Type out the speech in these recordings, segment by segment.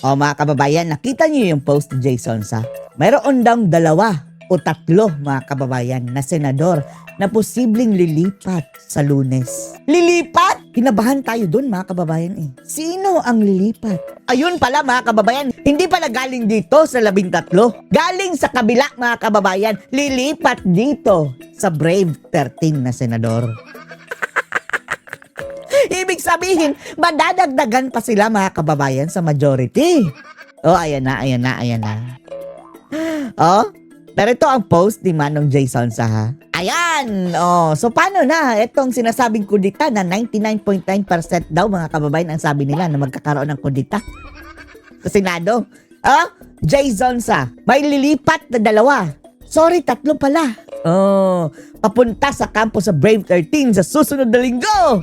O mga kababayan, nakita niyo yung post ni Jason sa mayroon daw 2 o 3 mga kababayan na senador na posibleng lilipat sa Lunes. Lilipat? Kinabahan tayo dun mga kababayan eh. Sino ang lilipat? Ayun pala mga kababayan, hindi pala galing dito sa 13. Galing sa kabila mga kababayan, lilipat dito sa Brave 13 na senador. Ibig sabihin, madadagdagan pa sila mga kababayan sa majority. Oh, ayan na. Oh, pero ito ang post ni Manong Jason sa ha. Ayan! Oh, so paano na? Itong sinasabing kudita na 99.9% daw mga kababayan ang sabi nila na magkakaroon ng kudita sa Senado. Oh, Jason sa may lilipat na 2. Sorry, 3 pala. Oh, papunta sa kampo sa Brave 13 sa susunod na linggo.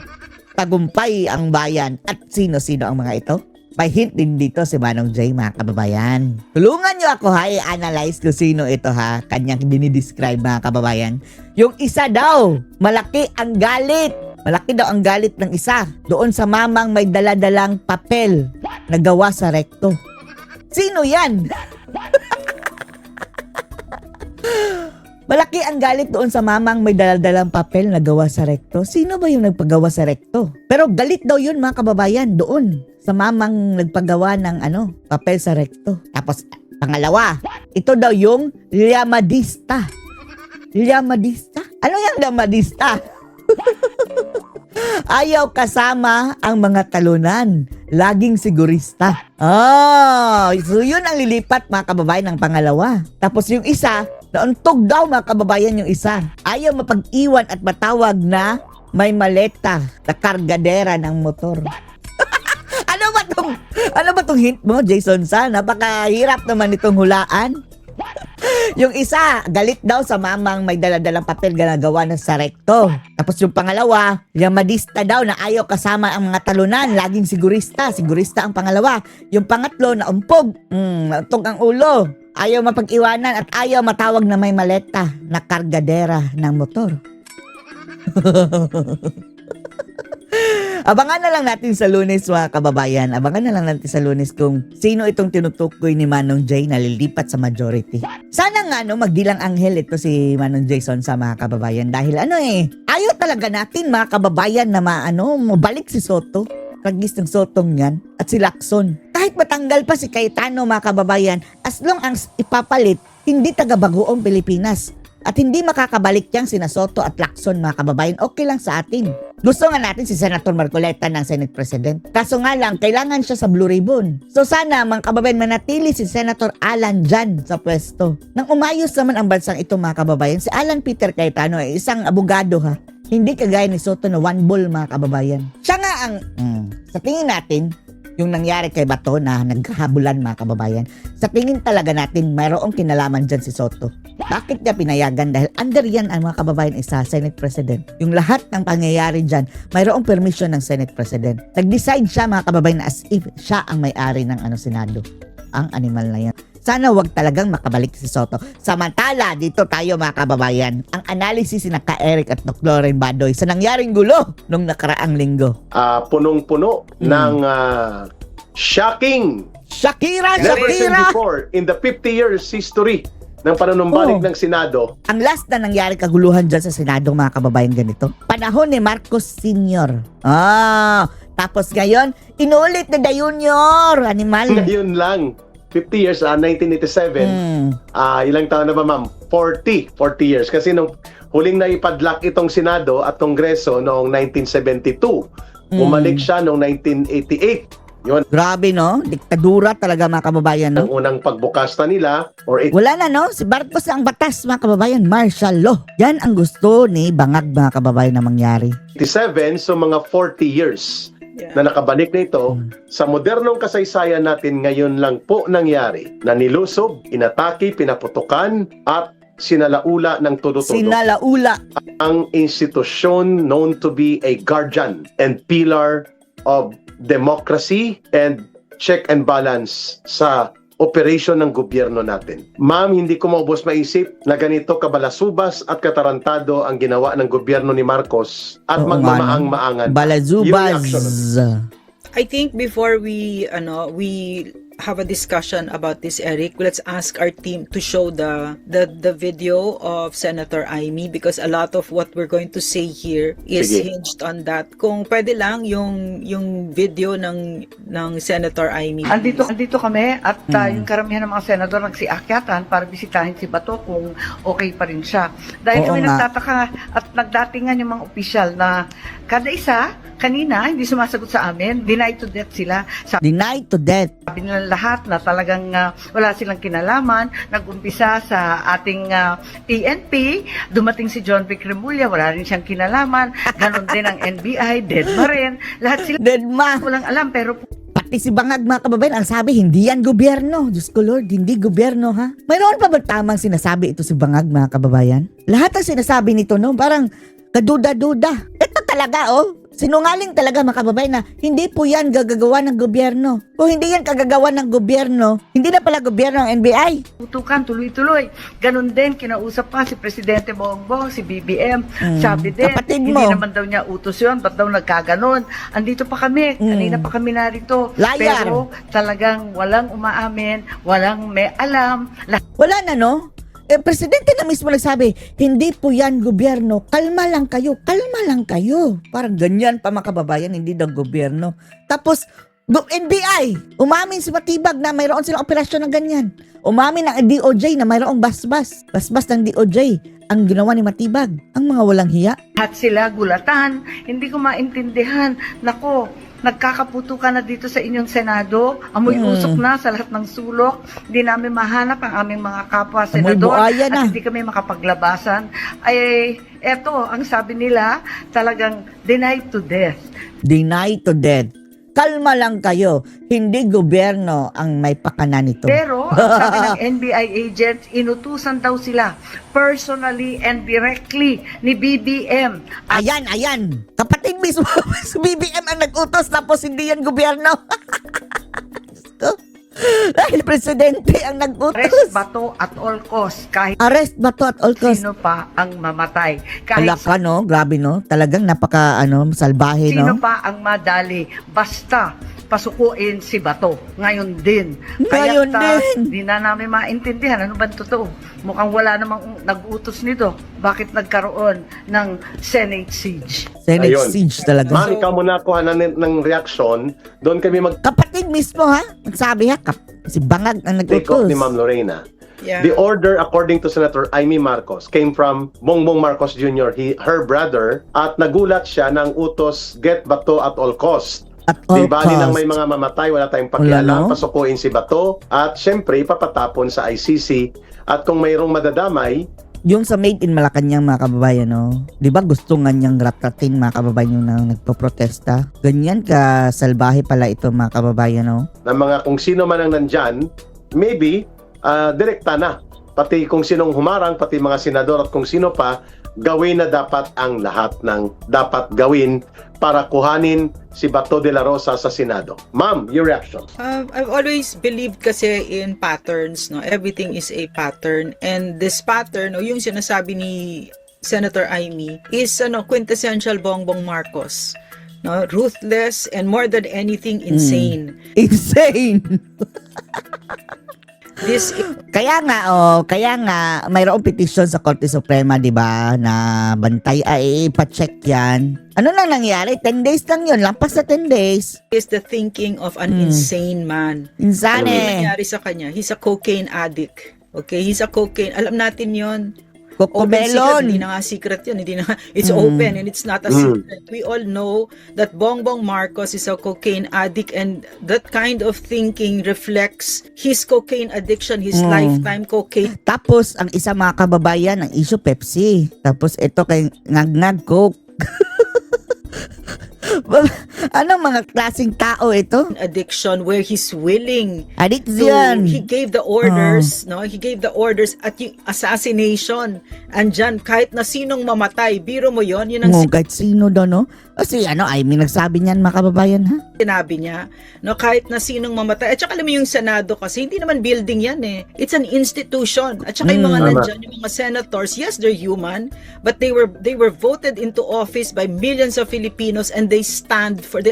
Tagumpay ang bayan. At sino-sino ang mga ito? May hint din dito si Manong Jay mga kababayan. Tulungan nyo ako ha, i-analyze kung sino ito ha. Kanyang dinidescribe mga kababayan. Yung isa daw, malaki ang galit. Malaki daw ang galit ng isa. Doon sa mamang may daladalang papel na gawa sa rekto. Sino yan? Malaki ang galit doon sa mamang may daladalang papel na gawa sa rekto. Sino ba yung nagpagawa sa rekto? Pero galit daw yun mga kababayan doon sa mamang nagpagawa ng papel sa rekto. Tapos pangalawa, ito daw yung llamadista. Llamadista? Ano yung llamadista? Ayaw kasama ang mga talunan. Laging sigurista. So yun ang lilipat mga kababayan ng pangalawa. Tapos yung isa, nauntog daw mga kababayan yung isa. Ayaw mapag-iwan at matawag na may maleta na kargadera ng motor. Ano ba tong hint mo, Jason sa? Napakahirap naman itong hulaan. Yung isa, galit daw sa mamang may daladalang papel na gawa na sa rekto. Tapos yung pangalawa, llamadista daw na ayaw kasama ang mga talunan, laging sigurista. Sigurista ang pangalawa. Yung pangatlo, naumpog. Nauntog ang ulo. Ayaw mapag-iwanan at ayaw matawag na may maleta na kargadera ng motor. Abangan na lang natin sa Lunes mga kababayan. Abangan na lang natin sa Lunes kung sino itong tinutukoy ni Manong Jay na lilipat sa majority. Sana nga magdilang anghel ito si Manong Jason sa mga kababayan. Dahil ayaw talaga natin mga kababayan na mabalik si Soto. Ragis ng Sotong yan at si Lacson. Kahit matanggal pa si Cayetano mga kababayan, as long as ipapalit, hindi taga-Bagoong Pilipinas. At hindi makakabalik yang sina Soto at Lacson mga kababayan, okay lang sa atin. Gusto nga natin si Senator Marcoleta ng Senate President. Kaso nga lang, kailangan siya sa Blue Ribbon. So sana mga kababayan manatili si Senator Alan dyan sa pwesto. Nang umayos naman ang bansang ito mga kababayan, si Alan Peter Cayetano ay isang abogado ha. Hindi kagaya ni Soto na one ball mga kababayan. Siya nga ang, sa tingin natin, yung nangyari kay Bato na naghahabulan mga kababayan, sa tingin talaga natin mayroong kinalaman dyan si Soto. Bakit niya pinayagan? Dahil under yan ang mga kababayan isa, Senate President. Yung lahat ng pangyayari dyan, mayroong permission ng Senate President. Nag-decide siya mga kababayan as if siya ang may-ari ng Senado. Ang animal na yan. Sana wag talagang makabalik si Soto. Samantala, dito tayo mga kababayan, ang analysis ni Ka-Eric at Dr. Loren Badoy sa nangyaring gulo nung nakaraang linggo. Punong-puno ng shocking Shakira! never seen before in the 50 years history ng panunumbalik ng Senado. Ang last na nangyari kaguluhan dyan sa Senado mga kababayan ganito. Panahon ni Marcos Sr. Tapos ngayon, inulit na Junior. Animal. Ngayon lang. 50 years, 1987. Ilang taon na ba ma'am? 40 years. Kasi nung huling na ipadlak itong Senado at Kongreso noong 1972. Bumalik siya noong 1988. Yun. Grabe no? Diktadura talaga mga kababayan no? Ang unang pagbukas na nila. Wala na no? Si Marcos ang batas mga kababayan. Martial law. Yan ang gusto ni Bangag mga kababayan na mangyari. 87, so mga 40 years. Na nakabalik na ito sa modernong kasaysayan natin ngayon lang po nangyari na nilusob, inatake, pinaputukan at sinalaula ng todo-todo Sinalaula ang institusyon known to be a guardian and pillar of democracy and check and balance sa operasyon ng gobyerno natin. Ma'am, hindi ko maubos maisip na ganito kabalasubas at katarantado ang ginawa ng gobyerno ni Marcos at magmamaang-maangan. Balazubas. I think before we have a discussion about this, Eric, let's ask our team to show the video of Senator Amy, because a lot of what we're going to say here is Sige. hinged on that. Kung pwede lang yung video ng Senator Amy. Andito kami at yung karamihan ng mga senador nagsiakyatan para bisitahin si Bato kung okay pa rin siya. Dahil Oo kami nga. nagtataka at nagdatingan yung mga opisyal na kada isa, kanina, hindi sumasagot sa amin, denied to death sila. Denied to death. Sabi nila lahat na talagang wala silang kinalaman. Nag-umpisa sa ating PNP, dumating si John Vic Remulla, wala rin siyang kinalaman. Ganon din ang NBI, dead ma rin. Lahat sila Deadma. walang alam, pero Pati si Bangag, mga kababayan, ang sabi, hindi yan gobyerno. Diyos ko Lord, hindi gobyerno, ha? Mayroon pa ba tamang sinasabi ito si Bangag, mga kababayan? Lahat ang sinasabi nito, no? Parang kaduda-duda. Ito talaga, oh. Sinungaling talaga, mga kababayan, na hindi po yan gagagawa ng gobyerno. Kung hindi yan kagagawa ng gobyerno, hindi na pala gobyerno ang NBI. tutukan tuloy-tuloy. Ganon din, kinausap pa si Presidente Bongbong, si BBM. Sabi din, Kapatid hindi mo. naman daw niya utos yun, ba't daw nagkaganon? Andito pa kami, kanina pa kami narito. Liar. Pero talagang walang umaamin, walang may alam. Wala na, no? Presidente na mismo nagsabi, hindi po yan gobyerno, kalma lang kayo. Parang ganyan pa, mga kababayan, hindi daw gobyerno. Tapos, NBI, umamin si Matibag na mayroon silang operasyon ng ganyan. Umamin ng DOJ na mayroong basbas ng DOJ ang ginawa ni Matibag. Ang mga walang hiya. Lahat sila gulatan, hindi ko maintindihan. Nako, nagkakaputukan na dito sa inyong Senado, amoy usok na sa lahat ng sulok, hindi namin mahanap ang aming mga kapwa senador buhaya na. at hindi kami makapaglabasan. Ay, eto, ang sabi nila, talagang denied to death. Denied to death. Kalma lang kayo, hindi gobyerno ang may pakanan nito. Pero, ang sabi ng NBI agents, inutusan daw sila personally and directly ni BBM. Ayan. Kapatid mismo, si BBM ang nag-utos tapos hindi yan gobyerno. Dahil presidente ang nag-utos. Arrest Bato at all costs, kahit Arrest Bato at all costs. sino pa ang mamatay. Ala Kahit ka, no? Grabe, no? Talagang napaka, salbahe, sino no? pa ang madali. Basta pasukuin si Bato. Ngayon din. Ngayon din. Di na namin maintindihan. Ano ba totoo? Mukhang wala namang nag-utos nito. Bakit nagkaroon ng Senate siege? Senate Ayun. siege talaga. Ma'am, ikaw muna kuha ng reaksyon. Doon kami Kapatid mismo, ha? Nagsabi, ha? Si Bangag ang mag-take off nag-utos. ni Ma'am Lorena. Yeah. The order, according to Senator Amy Marcos, came from Bongbong Marcos Jr., her brother, at nagulat siya ng utos, get Bato at all cost. At all Di bali lang may costs. mga mamatay, wala tayong pakialam, Wala, no? pasukuin si Bato, at syempre, papatapon sa ICC. At kung mayroong madadamay, Yung sa Made in Malacanang, mga kababayan, no? Di ba gusto nga niyang ratatin, mga kababayan, yung nagpo-protesta? Ganyan ka salbahe pala ito, mga kababayan, no? ng mga kung sino man ang nandyan, maybe, direkta na. Pati kung sinong humarang, pati mga senador at kung sino pa, gawin na dapat ang lahat ng dapat gawin para kuhanin si Bato de la Rosa sa Senado. Ma'am, your reaction. I've always believed kasi in patterns, no? Everything is a pattern, and this pattern, o yung sinasabi ni Senator Amy, is quintessential Bongbong Marcos. No, ruthless and more than anything insane. Insane! This Kaya nga, mayroong petition sa Korte Suprema, di ba, na bantay ay ipacheck yan. Ano na nangyari? 10 days lang yun. Lampas sa 10 days. is the thinking of an insane man. Ano Insane. nangyari sa kanya? He's a cocaine addict. Okay, he's a cocaine. Alam natin 'yon. Open secret, Cocomelon. hindi na nga secret yun. Hindi na, it's open and it's not a secret. We all know that Bongbong Marcos is a cocaine addict, and that kind of thinking reflects his cocaine addiction, his lifetime cocaine. Tapos, ang isa mga kababayan, ang issue Pepsi. Tapos, ito kay Ngag-Ngag Coke. Anong mga klaseng tao ito? Addiction where he's willing Addiction. he gave the orders, no? He gave the orders at yung assassination. Andyan, kahit na sinong mamatay, biro mo yon, yun ang Kahit sino daw, no? Kasi I mean, nagsabi niyan mga kababayan, ha? Sinabi niya, no, kahit na sinong mamatay. At saka alam mo yung Senado kasi, hindi naman building yan eh. It's an institution. At saka yung mga Tama. nandyan, yung mga senators, yes, they're human, but they were voted into office by millions of Filipinos and they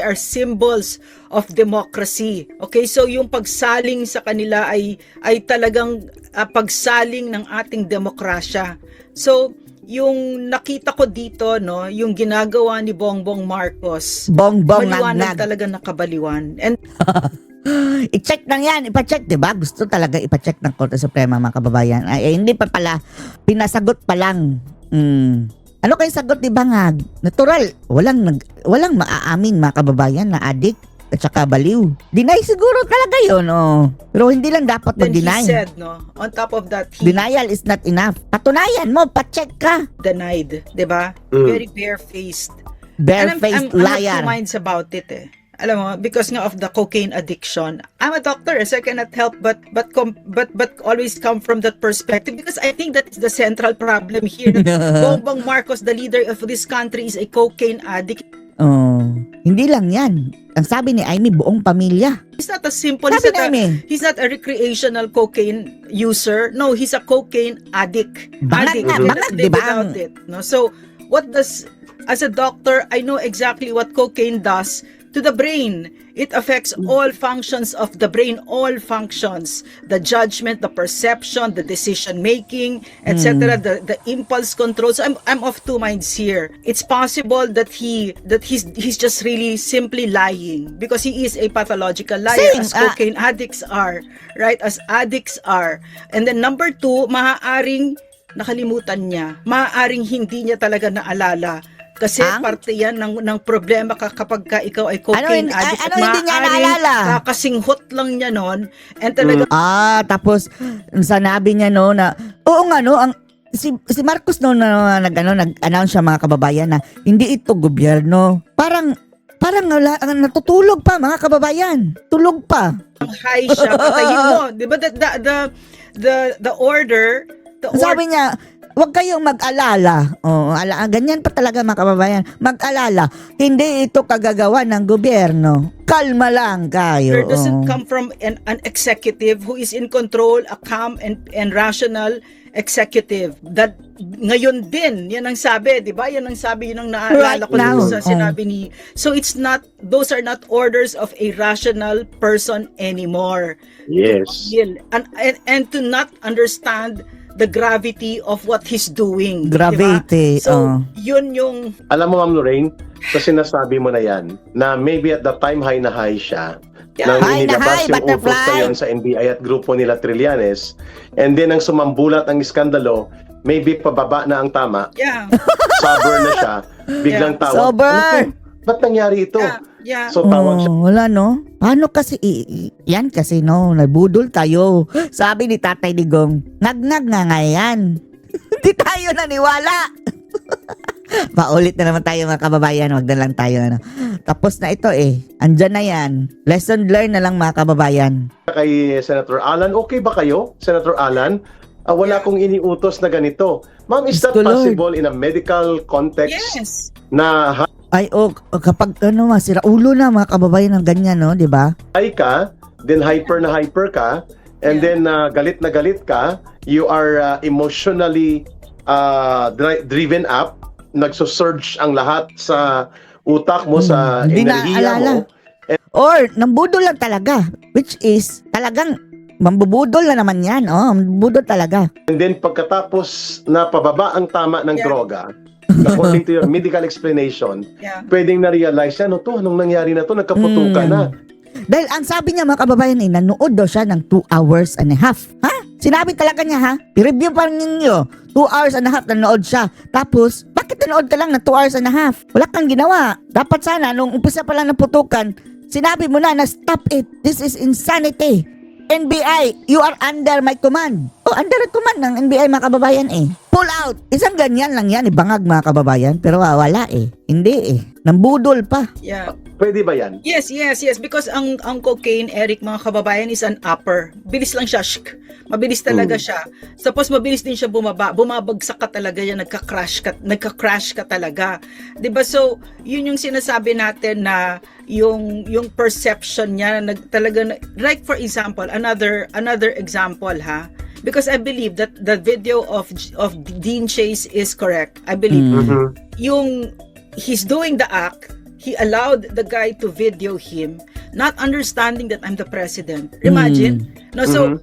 are symbols of democracy. Okay, so yung pagsaling sa kanila ay talagang pagsaling ng ating demokrasya. So, yung nakita ko dito, no, yung ginagawa ni Bongbong Marcos, Bongbong maliwanag nagnag. talaga nakabaliwan. And I-check lang yan, ipacheck, di ba? Gusto talaga ipacheck ng Korte Suprema mga kababayan. Ay, hindi pa pala, pinasagot pa lang. Ano kayo sagot ni Bangag? Natural, walang maaamin mga kababayan na addict at saka baliw. Deny siguro talaga yun, oh. Pero hindi lang dapat then he mag-deny. said, no, on top of that, he Denial is not enough. Patunayan mo, pacheck ka. denied, di ba? Mm. Very barefaced. Barefaced I'm of liar. two minds about it eh. Alam mo, because nga of the cocaine addiction. I'm a doctor, so I cannot help but always come from that perspective because I think that is the central problem here. That Bongbong Marcos, the leader of this country, is a cocaine addict. Oh, hindi lang yan. Ang sabi ni Amy, buong pamilya. He's not a simple, Sabi ni Amy, he's not a recreational cocaine user. No, he's a cocaine addict. Bangag Addict. nga, He bangag, cannot di live ba? without it. No? So, as a doctor, I know exactly what cocaine does to the brain. It affects all functions of the brain, all functions, the judgment, the perception, the decision making, etc., the impulse control. So I'm of two minds here. It's possible that he's just really simply lying because he is a pathological liar, Same, as cocaine addicts are, right? As addicts are. And then number two, maaaring nakalimutan niya, maaaring hindi niya talaga naalala. Kasi parte yan ng problema kapag ikaw ay cocaine addict. ano hindi niya naalala? Kakasinghot lang niya nun. And talaga, Tapos sanabi niya no na oo nga no, si Marcos no na nag-announce siya mga kababayan na hindi ito gobyerno. Parang natutulog pa mga kababayan. Tulog pa. high siya, patayin mo. Di ba the order, Sabi niya, huwag kayong mag-alala. Ganyan pa talaga mga kababayan. Mag-alala. Hindi ito kagagawa ng gobyerno. Kalma lang kayo. doesn't come from an executive who is in control, a calm and rational executive. That ngayon din, yan ang sabi, di ba? Yan ang sabi, yun ang naalala Right ko now, sa sinabi ni. So those are not orders of a rational person anymore. Yes. And to not understand the gravity of what he's doing. Gravity, Diba? So, yun yung Alam mo, Ma'am Lorraine, sa sinasabi mo na yan, na maybe at the time high na high siya, nang High na inilabas high, yung utos butterfly. na yun sa NBI at grupo nila Trillanes, and then ang sumambulat ang iskandalo, maybe pababa na ang tama, sober na siya, biglang tawag. Sober! Ano to? Ba't nangyari ito? Yeah. So tawag siya. Wala no? Paano kasi, yan kasi no, nabudol tayo. Sabi ni Tatay Digong, nagnag nga nga yan. Hindi tayo naniwala. Paulit na naman tayo mga kababayan, wag na lang tayo Tapos na ito andyan na yan. Lesson learned na lang mga kababayan. Kay Senator Alan, okay ba kayo, Senator Alan? Wala kong iniutos na ganito. Ma'am, is that Gusto, Lord. possible in a medical context Yes. na Ay, kapag masira ulo na mga kababayan ng ganyan, no, di ba? high ka, then hyper ka, and then galit na galit ka, you are emotionally driven up, nagso-surge ang lahat sa utak mo, sa Hindi enerhiya naaalala. mo. Or, nambudol lang talaga. Which is, talagang, mambubudol na naman yan. Mambubudol talaga. And then pagkatapos na pababa ang tama ng droga, according to your medical explanation, pwedeng na-realize yan, anong nangyari na to, nagkaputukan na. Dahil ang sabi niya mga kababayan nanood daw siya ng 2 hours and a half. Ha? Sinabi talaga niya ha? I-review pa rin ninyo. 2 hours and a half nanood siya. Tapos, bakit nanood ka lang ng 2 hours and a half? Wala kang ginawa. Dapat sana, nung umpisa pa lang ng putukan, sinabi mo na stop it. This is insanity. NBI, you are under my command. Under the command ng NBI mga kababayan Pull out. Isang ganyan lang yan, bangag mga kababayan. Pero wala Hindi Nambudol pa. Yeah. Pwede ba yan? Yes. Because ang cocaine, Eric, mga kababayan, is an upper. Bilis lang siya. Mabilis talaga siya. Tapos mabilis din siya bumaba. Bumabagsak ka talaga yan. Nagka-crash ka talaga. 'Di ba? So, yun yung sinasabi natin na yung perception niya like for example, another example ha. Because I believe that the video of Dean Chase is correct. I believe yung he's doing the act, he allowed the guy to video him, not understanding that I'm the president. Imagine. No, so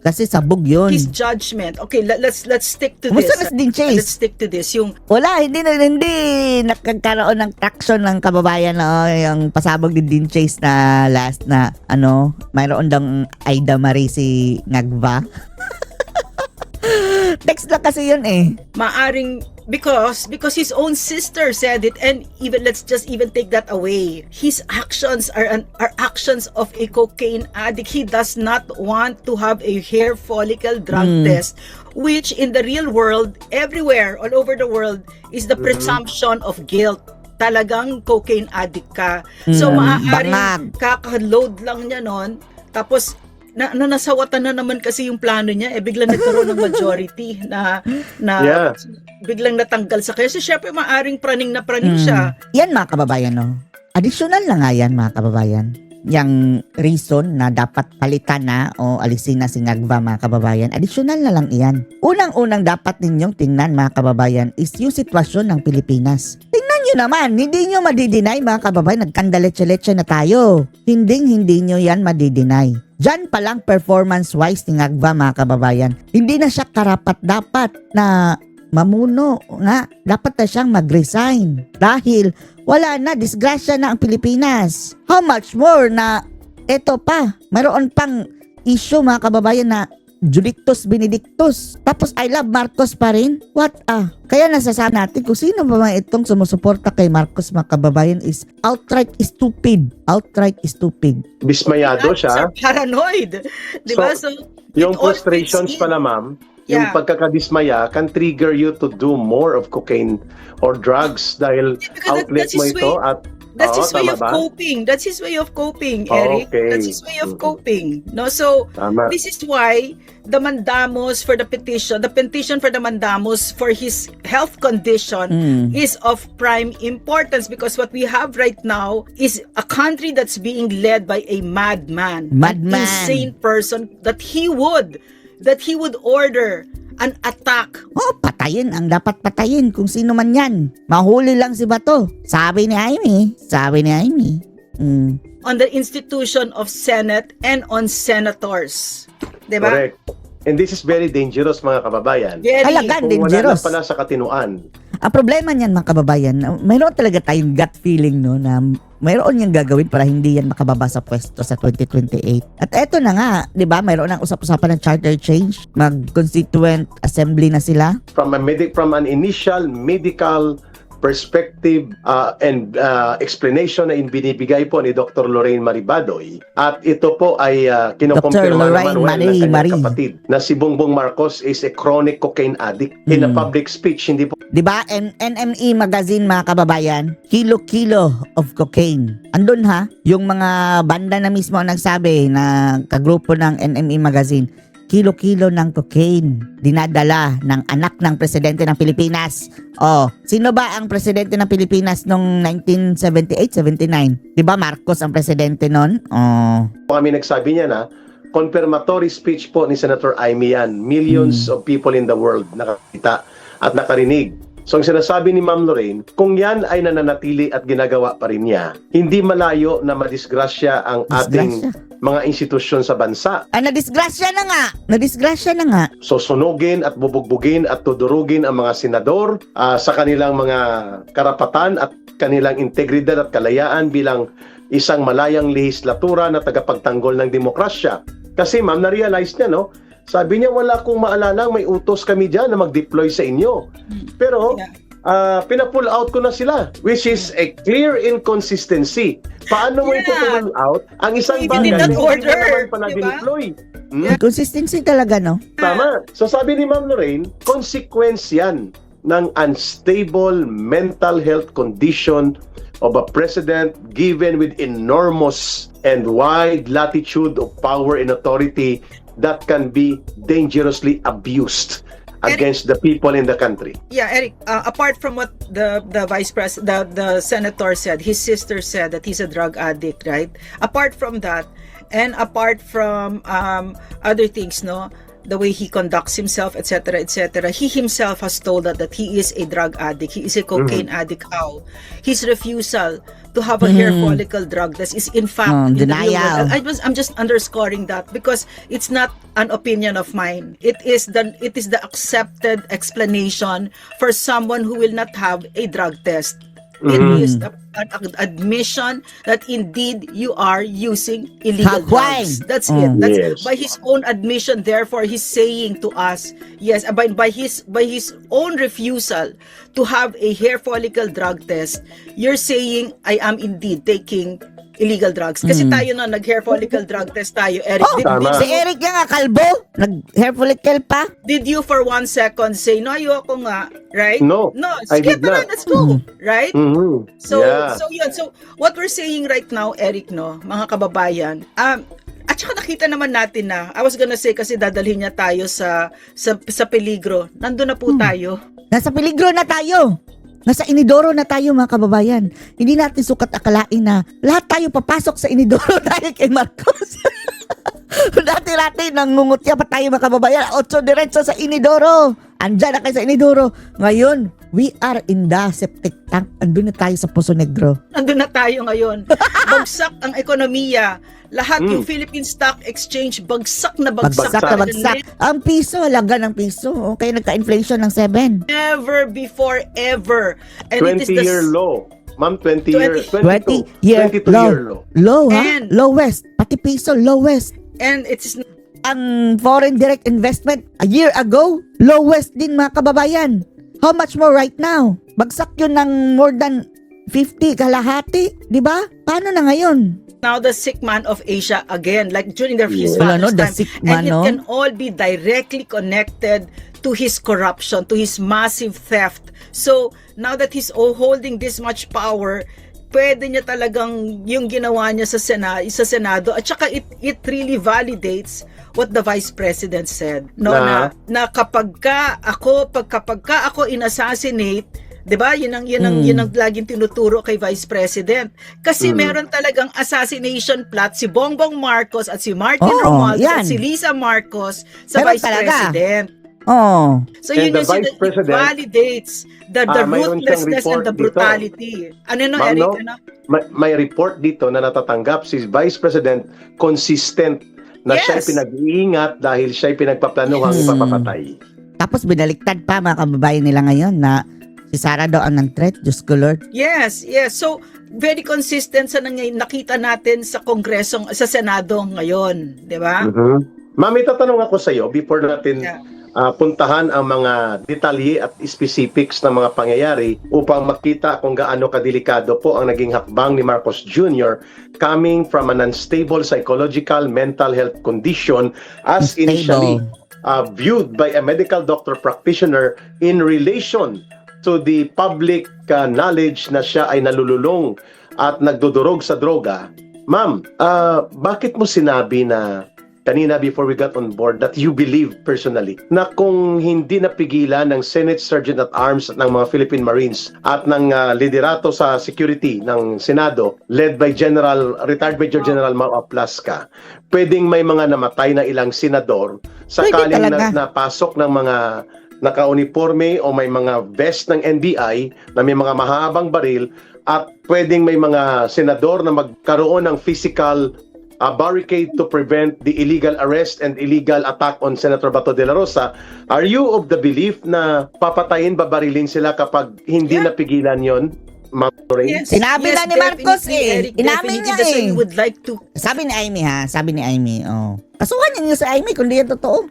Kasi sabog yun. his judgment. Okay, let's stick to Kumusta this. na si Dean Chase? Let's stick to this. Yung Wala, hindi nakagkaroon ng traction ng kababayan na yung pasabog ni Dean Chase na last na mayroon daw Aida Marie si Ngagva. Text lang kasi yun eh. maaring because his own sister said it, and even let's just even take that away. His actions are actions of a cocaine addict. He does not want to have a hair follicle drug test, which in the real world, everywhere, all over the world, is the presumption of guilt. Talagang cocaine addict ka. So maaaring kaka-load lang niya nun, tapos nasawatan na naman kasi yung plano niya, biglang nagkaroon ng majority na Yeah. biglang natanggal sa kanya. So syempre maaring praning siya. Yan mga kababayan, no? Additional na nga yan mga kababayan. Yang reason na dapat palitan na o alisin na si Ngagva mga kababayan, additional na lang iyan. Unang-unang dapat ninyong tingnan mga kababayan is yung sitwasyon ng Pilipinas. Tingnan nyo naman, hindi nyo madidinay mga kababayan, nagkandaletse-letse na tayo. Hindi nyo yan madidinay. Diyan pa lang performance-wise ni Ngagva mga kababayan, hindi na siya karapat-dapat na mamuno nga. Dapat na siyang mag-resign dahil wala na, disgrasya na ang Pilipinas. How much more na eto pa, mayroon pang issue mga kababayan na Judictus Benedictus. Tapos I love Marcos pa rin. What Kaya nasasabi natin kung sino ba mga itong sumusuporta kay Marcos mga kababayan is outright stupid. Outright stupid. Bismayado siya. Paranoid. Di ba? So, Yung it all frustrations fits in. pala, ma'am, Yeah. yung pagkakadismaya can trigger you to do more of cocaine or drugs dahil Because outlet that's mo his ito way. at That's his way tama of ba? coping. That's his way of coping, Eric. Okay. That's his way of coping. No, so Tama. this is why the mandamos for the petition for the mandamos for his health condition is of prime importance, because what we have right now is a country that's being led by a madman, Madman. an insane person that he would order an attack. Patayin ang dapat patayin kung sino man yan. Mahuli lang si Bato. Sabi ni Amy. On the institution of Senate and on senators. Diba? Correct. And this is very dangerous, mga kababayan. Very. Talagang Kung wala dangerous. na pala sa katinuan. Ang problema niyan mga kababayan, mayroon talaga tayong gut feeling no na mayroon niyang gagawin para hindi yan makababa sa pwesto sa 2028. At eto na nga, 'di ba? Mayroon ng usap-usapan ng charter change, mag-constituent assembly na sila. From an initial medical perspective and explanation na binibigay po ni Dr. Lorraine Maribadoy, at ito po ay kinukumpirma Dr. naman Lorraine ng kanyang Marie. kapatid na si Bongbong Marcos is a chronic cocaine addict. In a public speech, hindi po 'Di ba? NME magazine mga kababayan, kilo-kilo of cocaine. Andun ha, yung mga banda na mismo ang nagsabi na kagrupo ng NME magazine, kilo-kilo ng cocaine dinadala ng anak ng presidente ng Pilipinas. Sino ba ang presidente ng Pilipinas noong 1978-79? 'Di ba Marcos ang presidente noon? kami nagsabi niya na confirmatory speech po ni Senator Amy yan. Millions of people in the world nakakita at nakarinig. So ang sinasabi ni Ma'am Lorraine, kung yan ay nananatili at ginagawa pa rin niya, hindi malayo na madisgrasya ang ating mga institusyon sa bansa. Nadisgrasya na nga. Susunugin at bubugbugin at tudurugin ang mga senador sa kanilang mga karapatan at kanilang integridad at kalayaan bilang isang malayang lehislatura na tagapagtanggol ng demokrasya. Kasi ma'am, na-realize niya, no? Sabi niya, wala akong maalala, may utos kami dyan na mag-deploy sa inyo. Pero, pina-pull out ko na sila, which is a clear inconsistency. Paano mo ipo-pull out ang isang Even bagay in na that hindi order, naman pala diba? dineploy? Consistency talaga, no? Tama. So sabi ni Ma'am Lorraine, consequence yan ng unstable mental health condition of a president given with enormous and wide latitude of power and authority that can be dangerously abused against the people in the country. Yeah, Eric, apart from what the vice president, the senator said, his sister said that he's a drug addict, right? Apart from that, and apart from other things, no, the way he conducts himself, etc., etc., he himself has told that he is a drug addict, he is a cocaine addict. How? His refusal to have a hair follicle drug test is in fact in the real denial. world. I'm just underscoring that because it's not an opinion of mine. It is the accepted explanation for someone who will not have a drug test. It is an admission that indeed you are using illegal Hagway. drugs. That's it. That's Yes. by his own admission. Therefore, he's saying to us, yes, by his own refusal to have a hair follicle drug test, you're saying I am indeed taking illegal drugs. Kasi tayo na nag-hair follicle drug test tayo, Eric. Oh, Tama. si Eric nga kalbo, nag-hair follicle pa. Did you for 1 second say, no, ayoko nga, right? No, No, I sige, did tara, not. let's go, right? Mhm. So, Yeah. so yun. So, what we're saying right now, Eric, no, mga kababayan, at saka nakita naman natin na, I was gonna say kasi dadalhin niya tayo sa peligro. Nandun na po tayo. Nasa peligro na tayo. Nasa inidoro na tayo mga kababayan. Hindi natin sukat akalain na lahat tayo papasok sa inidoro dahil kay Marcos. Dati-dati nangungutya pa tayo mga kababayan. 8 diretso sa inidoro. Andyan na kayo sa inidoro. Ngayon, we are in the septic tank. Andun na tayo sa Poso Negro. Nandun na tayo ngayon. Bagsak ang ekonomiya. Lahat yung Philippine Stock Exchange, bagsak na bagsak. Bagsak na bagsak. Ang piso, halaga ng piso. Okay, nagka-inflation ng 7. Never before ever. And it is 20-year low. Ma'am, 20-year, 20-year 22-year low. Low, ha? And- Lowest. Pati piso, lowest. And it is Ang foreign direct investment a year ago, lowest din mga kababayan. How much more right now? Bagsak yun ng more than 50 kalahati, di ba? Paano na ngayon? now the sick man of Asia again, like during his Wala, father's no? The time. sick And man, it no? can all be directly connected to his corruption, to his massive theft. So, now that he's holding this much power, pwede niya talagang yung ginawa niya sa Senado at saka it really validates what the Vice President said. No, na kapag ka ako inassassinate, 'di ba? Yun ang laging tinuturo kay Vice President. Kasi meron talagang assassination plot si Bongbong Marcos at si Martin Romualdez yan. at si Lisa Marcos sa Meron Vice talaga. President. Oh. So And yun the yung Vice it President, validates the mayroon siyang ruthlessness and the report dito. brutality. Ano no, Ma'am, Eric? no? Ano? May report dito na natatanggap si Vice President consistent na Yes. siya'y pinag-iingat dahil siya'y pinagpaplanuhang ipapapatay. Tapos binaliktad pa mga kababayan nila ngayon na si Sara daw ang ng-threat. Diyos ko Lord. Yes, yes. So, very consistent sa nakita natin sa Kongreso, sa Senado ngayon. Di ba? Ma'am, itatanong ako sa iyo before natin Yeah. puntahan ang mga detalye at specifics ng mga pangyayari upang makita kung gaano kadelikado po ang naging hakbang ni Marcos Jr. coming from an unstable psychological mental health condition as Unstable. initially viewed by a medical doctor practitioner in relation to the public knowledge na siya ay nalululong at nagdudurog sa droga. Ma'am, bakit mo sinabi na kanina before we got on board that you believe personally na kung hindi napigilan ng Senate Sergeant at Arms ng mga Philippine Marines at ng liderato sa security ng Senado led by retired Major General Mau Aplasca, pwedeng may mga namatay na ilang senador sakaling Pwede talaga. napasok ng mga naka-uniforme o may mga vest ng NBI na may mga mahabang baril at pwedeng may mga senador na magkaroon ng physical barricade to prevent the illegal arrest and illegal attack on Senator Bato de la Rosa. Are you of the belief na papatayin, babarilin sila kapag hindi Yeah. napigilan yon? Ma'am Lorraine? Sinabi na ni Marcos definitely, Eric, Inamin definitely. niya That's why we would like to Sabi ni Amy ha. Sabi ni Amy. Oh. Kasuhan niyo sa Amy kung di yan totoo.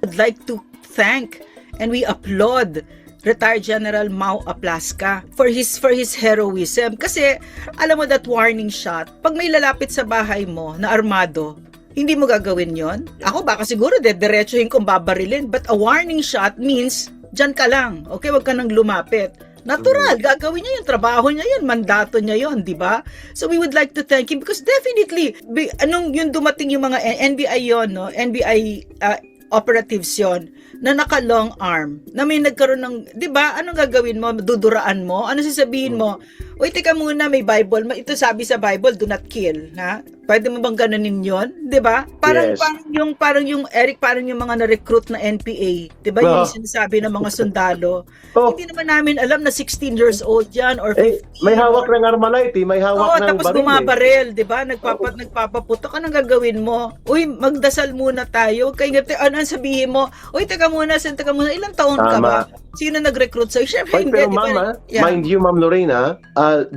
thank and we applaud retired General Mau Aplasca for his heroism. Kasi alam mo that warning shot, pag may lalapit sa bahay mo na armado, hindi mo gagawin yon. Ako baka siguro diretsuhin kong babarilin, but a warning shot means Diyan ka lang. Okay, wag ka nang lumapit. Natural, gagawin niya yung trabaho niya yun, mandato niya yun, di ba? So we would like to thank him because definitely, anong yung dumating yung mga NBI yun, no? NBI operatives yon na naka-long arm, na may nagkaroon ng, di ba, anong gagawin mo? Duduraan mo? Ano sasabihin mo? Uy, teka muna, may Bible. Ito sabi sa Bible, do not kill. Ha? Pwede mo bang ganunin yun? Di ba? Parang, Yes. parang yung, Eric, parang yung mga na-recruit na NPA. Di ba? Yung sinasabi ng mga sundalo. Oh, Hindi naman namin alam na 16 years old yan or 15. may hawak ng Armalite, may hawak ng tapos baril. bumabaril, di ba? Nagpapaputok. Anong gagawin mo? Uy, magdasal muna tayo. Kaya ano sabihin mo? Uy, teka muna, ilang taon ka ba? Tama. Sino nag-recruit sa'yo? Siyempre, Oy, hindi, pero di ba? mama, Yeah. mind you, Ma'am Lorena,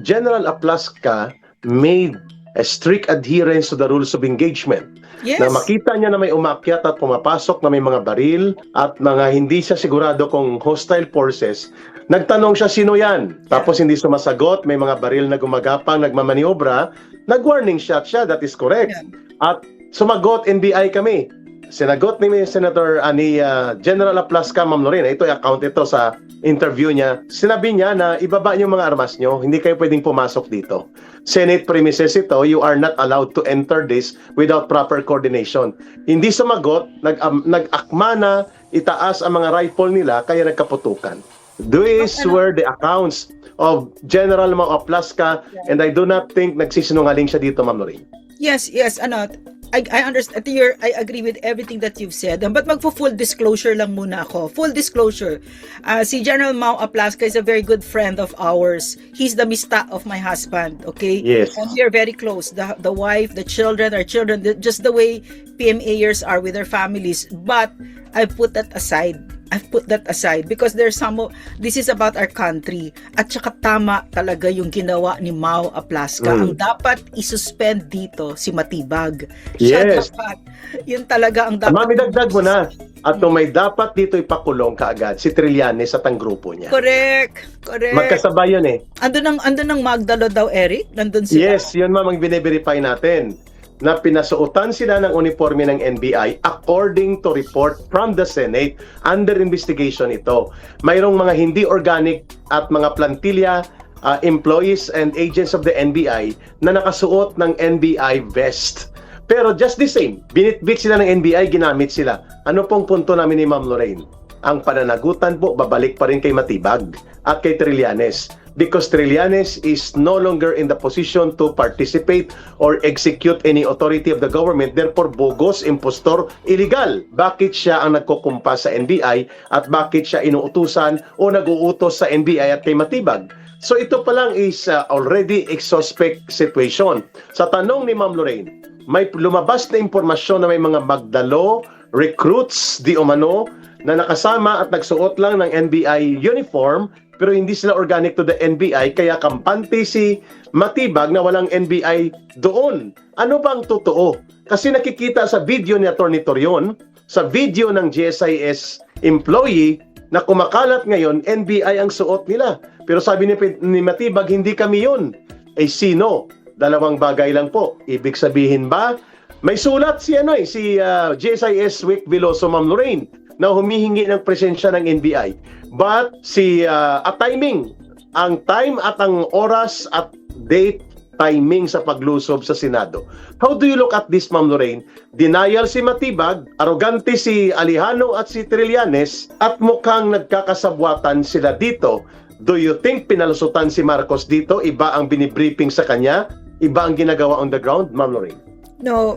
General Aplaska made a strict adherence to the rules of engagement. Yes. Na makita niya na may umakyat at pumapasok na may mga baril at mga hindi siya sigurado kung hostile forces, nagtanong siya sino yan. Tapos hindi sumasagot, may mga baril na gumagapang, nagmamaniobra, nag-warning shot siya, that is correct. Yeah. At sumagot, NBI kami. Sinagot ni Senator General Aplaska, Ma'am Lorena, ito account ito sa interview niya. Sinabi niya na ibaba niyo mga armas niyo, hindi kayo pwedeng pumasok dito. Senate premises ito, you are not allowed to enter this without proper coordination. Hindi sumagot, nag-akma na itaas ang mga rifle nila, kaya nagkaputukan. These were the accounts of General Aplaska, and I do not think nagsisinungaling siya dito, Ma'am Lorena. Yes, I understand. I agree with everything that you've said. But magpo-full disclosure lang muna ako. Full disclosure. Si General Mau Aplaska is a very good friend of ours. He's the mista of my husband, okay? Yes. And we are very close. The wife, the children, our children, just the way PMAers are with their families. But I put that aside. Because there's this is about our country. At saka tama talaga yung ginawa ni Mau Aplaska. Ang dapat isuspend dito si Matibag. Yes. Yun talaga ang dapat. Mami, dagdag mo na. At kung may dapat dito ipakulong kaagad, si Trillanes at ang grupo niya. Correct. Magkasabay yun eh. Andun ang Magdalo daw, Eric? Nandun sila. Yes, yun ma'am ang bine-verify natin. Na pinasuotan sila ng uniforme ng NBI according to report from the Senate. Under investigation ito. Mayroong mga hindi organic at mga plantilla employees and agents of the NBI na nakasuot ng NBI vest. Pero just the same, binitbit sila ng NBI, ginamit sila. Ano pong punto namin ni Ma'am Lorraine? Ang pananagutan po, babalik pa rin kay Matibag at kay Trillanes. Because Trillanes is no longer in the position to participate or execute any authority of the government. Therefore, bogus, impostor, illegal. Bakit siya ang nagkukumpas sa NBI at bakit siya inuutusan o nag-uutos sa NBI at kay Matibag? So ito pa lang is already a suspect situation. Sa tanong ni Ma'am Lorraine, may lumabas na impormasyon na may mga Magdalo, recruits, di umano, na nakasama at nagsuot lang ng NBI uniform pero hindi sila organic to the NBI, kaya kampante si Matibag na walang NBI doon. Ano bang totoo? Kasi nakikita sa video ni Atty. Torion, sa video ng GSIS employee na kumakalat ngayon, NBI ang suot nila. Pero sabi ni Matibag, hindi kami yun. Eh sino? Dalawang bagay lang po. Ibig sabihin ba, may sulat si GSIS Wick Veloso, Ma'am Lorraine, na humihingi ng presensya ng NBI. But ang time at ang oras at date, timing sa paglusob sa Senado. How do you look at this, Ma'am Lorraine? Denial si Matibag, arrogante si Alejano at si Trillanes, at mukhang nagkakasabwatan sila dito. Do you think pinalusutan si Marcos dito? Iba ang binibriefing sa kanya? Iba ang ginagawa on the ground, Ma'am Lorraine? No,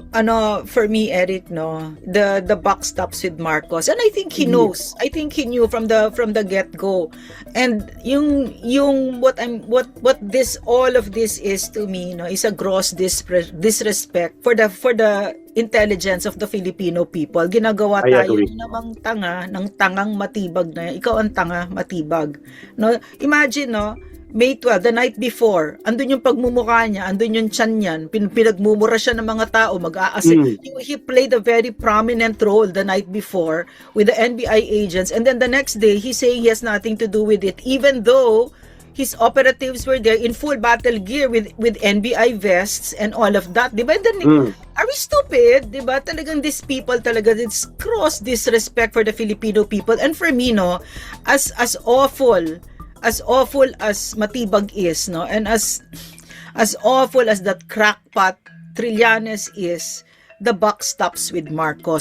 for me, Eric, no, the buck stops with Marcos, and I think he knows. I think he knew from the get go, and yung what this all of this is to me, no, is a gross disrespect for the intelligence of the Filipino people. Ginagawa I tayo agree. ng tangang Matibag na yan. Ikaw ang tanga, Matibag. No, imagine, no, May 12, the night before, andun yung pagmumukha niya, andun yung tiyan niyan, pinagmumura siya ng mga tao, mag-aasik. He played a very prominent role the night before with the NBI agents, and then the next day, he's saying he has nothing to do with it, even though his operatives were there in full battle gear with NBI vests and all of that. Di ba? And then, are we stupid, 'di ba? Talagang these people talaga, it's cross disrespect for the Filipino people. And for me, no, as awful as Matibag is, no, and as awful as that crackpot Trillanes is, the buck stops with Marcos.